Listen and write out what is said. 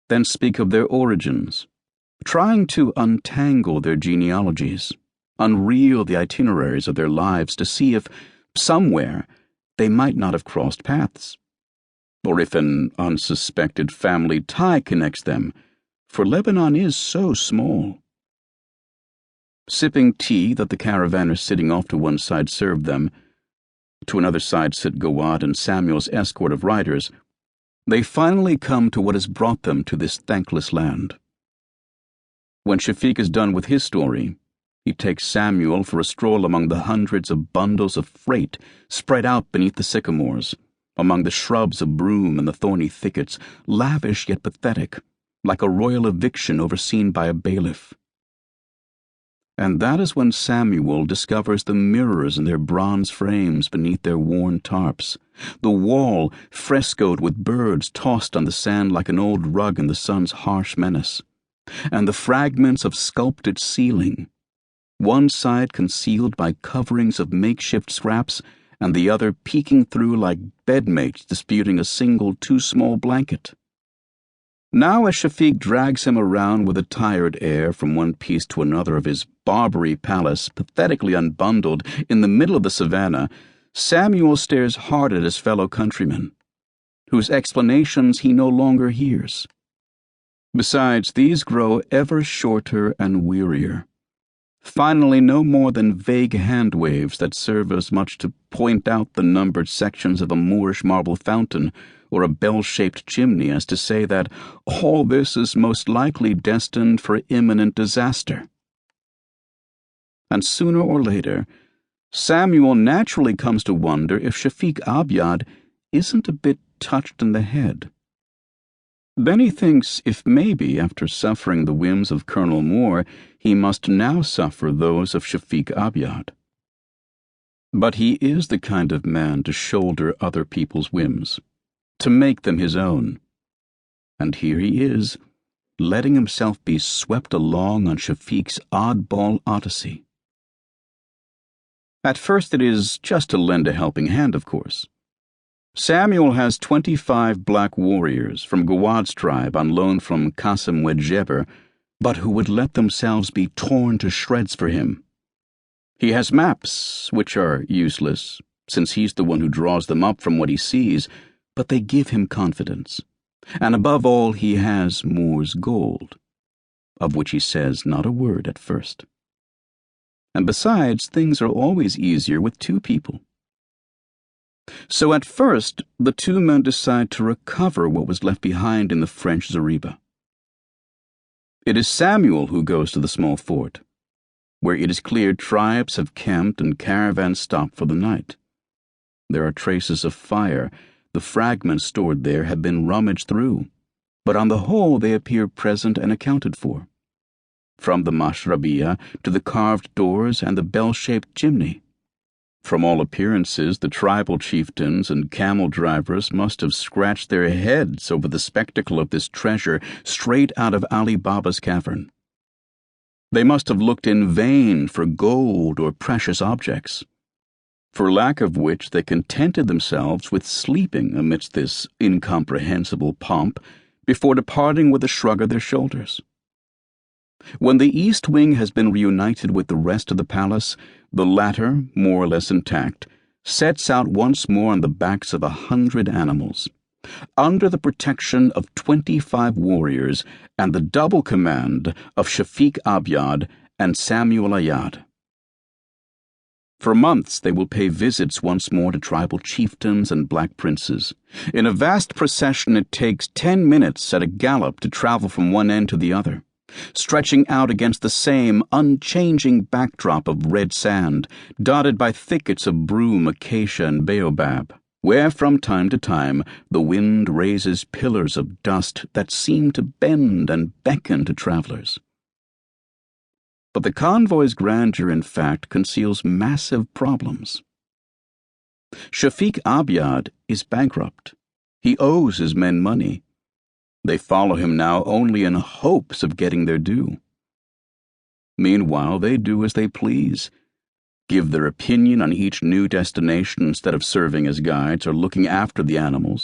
then speak of their origins, trying to untangle their genealogies, unreel the itineraries of their lives to see if, somewhere, they might not have crossed paths, or if an unsuspected family tie connects them, for Lebanon is so small. Sipping tea that the caravanners sitting off to one side served them, to another side sit Gawad and Samuel's escort of riders, they finally come to what has brought them to this thankless land. When Shafiq is done with his story, he takes Samuel for a stroll among the hundreds of bundles of freight spread out beneath the sycamores, among the shrubs of broom and the thorny thickets, lavish yet pathetic, like a royal eviction overseen by a bailiff. And that is when Samuel discovers the mirrors in their bronze frames beneath their worn tarps, the wall frescoed with birds tossed on the sand like an old rug in the sun's harsh menace, and the fragments of sculpted ceiling, one side concealed by coverings of makeshift scraps, and the other peeking through like bedmates disputing a single too-small blanket. Now as Shafiq drags him around with a tired air from one piece to another of his Barbary palace, pathetically unbundled in the middle of the savannah, Samuel stares hard at his fellow countrymen, whose explanations he no longer hears. Besides, these grow ever shorter and wearier, finally no more than vague hand-waves that serve as much to point out the numbered sections of a Moorish marble fountain or a bell-shaped chimney as to say that all this is most likely destined for imminent disaster. And sooner or later, Samuel naturally comes to wonder if Shafiq Abyad isn't a bit touched in the head. Then he thinks if maybe, after suffering the whims of Colonel Moore, he must now suffer those of Shafiq Abyad. But he is the kind of man to shoulder other people's whims, to make them his own. And here he is, letting himself be swept along on Shafiq's oddball odyssey. At first it is just to lend a helping hand, of course. Samuel has 25 black warriors from Gawad's tribe on loan from Qasim Wedjeber, but who would let themselves be torn to shreds for him. He has maps, which are useless, since he's the one who draws them up from what he sees, but they give him confidence. And above all, he has Moore's gold, of which he says not a word at first. And besides, things are always easier with two people. So at first, the two men decide to recover what was left behind in the French Zariba. It is Samuel who goes to the small fort, where it is clear tribes have camped and caravans stopped for the night. There are traces of fire. The fragments stored there have been rummaged through, but on the whole they appear present and accounted for. From the mashrabiyah to the carved doors and the bell-shaped chimney. From all appearances, the tribal chieftains and camel drivers must have scratched their heads over the spectacle of this treasure straight out of Ali Baba's cavern. They must have looked in vain for gold or precious objects, for lack of which they contented themselves with sleeping amidst this incomprehensible pomp before departing with a shrug of their shoulders. When the east wing has been reunited with the rest of the palace, the latter, more or less intact, sets out once more on the backs of 100 animals, under the protection of 25 warriors and the double command of Shafiq Abyad and Samuel Ayad. For months they will pay visits once more to tribal chieftains and black princes. In a vast procession it takes 10 minutes at a gallop to travel from one end to the other, stretching out against the same unchanging backdrop of red sand, dotted by thickets of broom, acacia, and baobab, where from time to time the wind raises pillars of dust that seem to bend and beckon to travelers. But the convoy's grandeur, in fact, conceals massive problems. Shafiq Abyad is bankrupt. He owes his men money. They follow him now only in hopes of getting their due. Meanwhile, they do as they please, give their opinion on each new destination instead of serving as guides or looking after the animals,